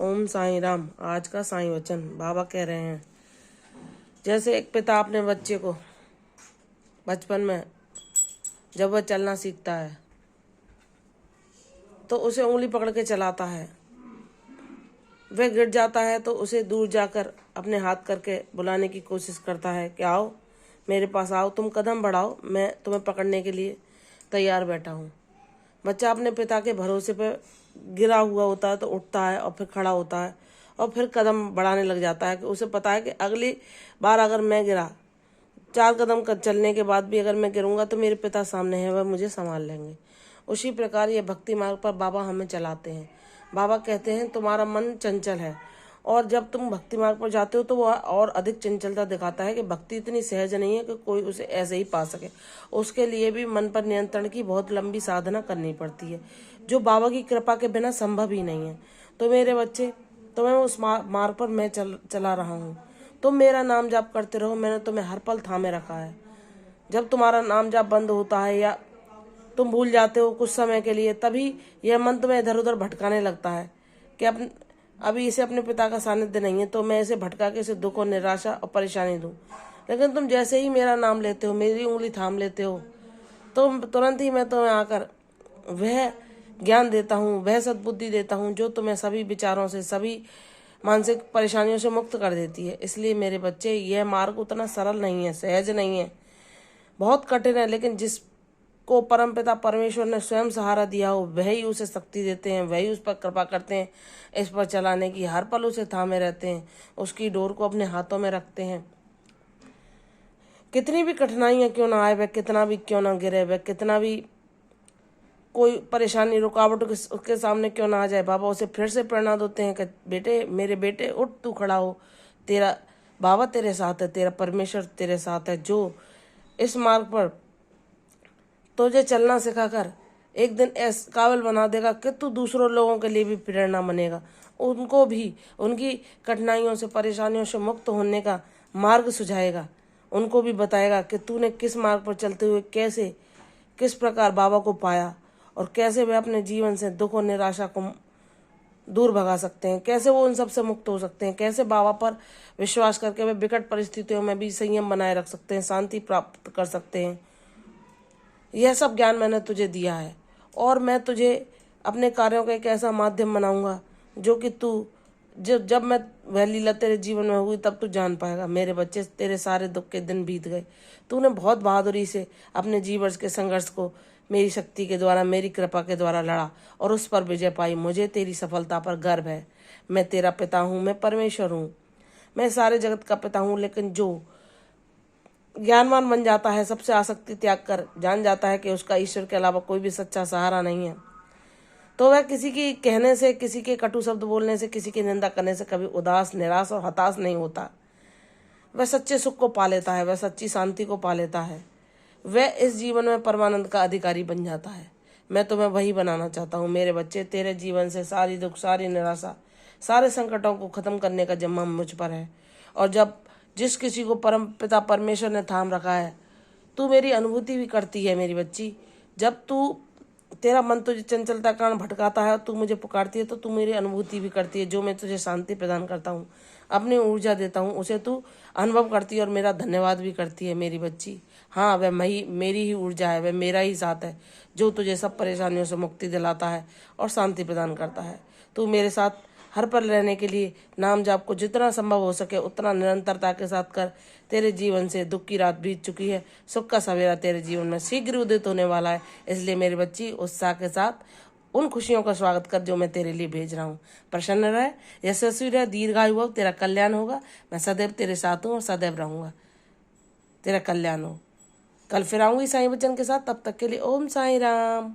ओम साईं राम। आज का साईं वचन बाबा कह रहे हैं, जैसे एक पिता अपने बच्चे को बचपन में जब वह चलना सीखता है तो उसे उंगली पकड़ के चलाता है। वह गिर जाता है तो उसे दूर जाकर अपने हाथ करके बुलाने की कोशिश करता है कि आओ मेरे पास आओ, तुम कदम बढ़ाओ, मैं तुम्हें पकड़ने के लिए तैयार बैठा हूँ। बच्चा अपने पिता के भरोसे पर गिरा हुआ होता है तो उठता है और फिर खड़ा होता है और फिर कदम बढ़ाने लग जाता है कि उसे पता है कि अगली बार अगर मैं गिरा, 4 कदम चलने के बाद भी अगर मैं गिरूंगा तो मेरे पिता सामने हैं, वह मुझे संभाल लेंगे। उसी प्रकार ये भक्ति मार्ग पर बाबा हमें चलाते हैं। बाबा कहते हैं तुम्हारा मन चंचल है, और जब तुम भक्ति मार्ग पर जाते हो तो वह और अधिक चंचलता दिखाता है कि भक्ति इतनी सहज नहीं है कि कोई उसे ऐसे ही पा सके। उसके लिए भी मन पर नियंत्रण की बहुत लंबी साधना करनी पड़ती है, जो बाबा की कृपा के बिना संभव ही नहीं है। तो मेरे बच्चे, तुम्हें उस मार्ग पर मैं चला रहा हूँ। तुम मेरा नाम जाप करते रहो, मैंने तुम्हें हर पल थामे रखा है। जब तुम्हारा नाम जाप बंद होता है या तुम भूल जाते हो कुछ समय के लिए, तभी यह मन तुम्हें इधर उधर भटकाने लगता है कि अभी इसे अपने पिता का सानिध्य नहीं है, तो मैं इसे भटका के इसे दुख और निराशा और परेशानी दूं। लेकिन तुम जैसे ही मेरा नाम लेते हो, मेरी उंगली थाम लेते हो, तो तुरंत ही मैं तुम्हें आकर वह ज्ञान देता हूँ, वह सद्बुद्धि देता हूँ जो तुम्हें सभी विचारों से, सभी मानसिक परेशानियों से मुक्त कर देती है। इसलिए मेरे बच्चे, यह मार्ग उतना सरल नहीं है, सहज नहीं है, बहुत कठिन है, लेकिन जिसको परमपिता परमेश्वर ने स्वयं सहारा दिया हो, वही उसे शक्ति देते हैं, वही उस पर कृपा करते हैं, इस पर चलाने की। हर पल उसे थामे रहते हैं, उसकी डोर को अपने हाथों में रखते हैं। कितनी भी कठिनाइयां क्यों ना आए, वह कितना भी क्यों ना गिरे, वह कितना भी कोई परेशानी रुकावट उसके सामने क्यों ना आ जाए, बाबा उसे फिर से प्रेरणा देते हैं कि बेटे, मेरे बेटे, उठ, तू खड़ा हो, तेरा बाबा तेरे साथ है, तेरा परमेश्वर तेरे साथ है, जो इस मार्ग पर तुझे चलना सिखाकर एक दिन ऐसे काबिल बना देगा कि तू दूसरों लोगों के लिए भी प्रेरणा बनेगा। उनको भी उनकी कठिनाइयों से, परेशानियों से मुक्त होने का मार्ग सुझाएगा। उनको भी बताएगा कि तूने किस मार्ग पर चलते हुए कैसे, किस प्रकार बाबा को पाया, और कैसे वे अपने जीवन से दुख और निराशा को दूर भगा सकते हैं, कैसे वो उन सब से मुक्त हो सकते हैं, कैसे बाबा पर विश्वास करके वे विकट परिस्थितियों में भी संयम बनाए रख सकते हैं, शांति प्राप्त कर सकते हैं। यह सब ज्ञान मैंने तुझे दिया है, और मैं तुझे अपने कार्यों का एक ऐसा माध्यम बनाऊंगा जो कि तू जब मैं वह लीला तेरे जीवन में हुई तब तू जान पाएगा। मेरे बच्चे, तेरे सारे दुख के दिन बीत गए, तूने बहुत बहादुरी से अपने जीवन के संघर्ष को मेरी शक्ति के द्वारा, मेरी कृपा के द्वारा लड़ा और उस पर विजय पाई। मुझे तेरी सफलता पर गर्व है। मैं तेरा पिता हूँ, मैं परमेश्वर हूँ, मैं सारे जगत का पिता हूँ। लेकिन जो ज्ञानवान बन जाता है, सबसे आसक्ति त्याग कर जान जाता है कि उसका ईश्वर के अलावा कोई भी सच्चा सहारा नहीं है, तो वह किसी की कहने से, किसी के कटु शब्द बोलने से, किसी की निंदा करने से कभी उदास, निराश और हताश नहीं होता। वह सच्चे सुख को पा लेता है, वह सच्ची शांति को पा लेता है, वह इस जीवन में परमानंद का अधिकारी बन जाता है। मैं तुम्हें वही बनाना चाहता हूँ। मेरे बच्चे, तेरे जीवन से सारी दुख, सारी निराशा, सारे संकटों को खत्म करने का जिम्मा मुझ पर है। और जब जिस किसी को परम पिता परमेश्वर ने थाम रखा है, तू मेरी अनुभूति भी करती है मेरी बच्ची। जब तेरा मन तुझे चंचलता कारण भटकाता है, तू मुझे पुकारती है, तो तू मेरी अनुभूति भी करती है। जो मैं तुझे शांति प्रदान करता हूँ, अपनी ऊर्जा देता हूँ, उसे तू अनुभव करती है और मेरा धन्यवाद भी करती है मेरी बच्ची। हाँ, वह मेरी ही ऊर्जा है, वह मेरा ही साथ है, जो तुझे सब परेशानियों से मुक्ति दिलाता है और शांति प्रदान करता है। तू मेरे साथ हर पल रहने के लिए नाम जाप को जितना संभव हो सके उतना निरंतरता के साथ कर। तेरे जीवन से दुख की रात बीत चुकी है, सुख का सवेरा तेरे जीवन में शीघ्र उदित होने वाला है। इसलिए मेरी बच्ची, उत्साह के साथ उन खुशियों का स्वागत कर जो मैं तेरे लिए भेज रहा हूँ। प्रसन्न रहे, यशस्वी रहे, दीर्घायु हो, तेरा कल्याण होगा। मैं सदैव तेरे साथ हूँ और सदैव रहूँगा। तेरा कल्याण हो। कल फिर आऊँगी साईं वचन के साथ, तब तक के लिए ओम साईं राम।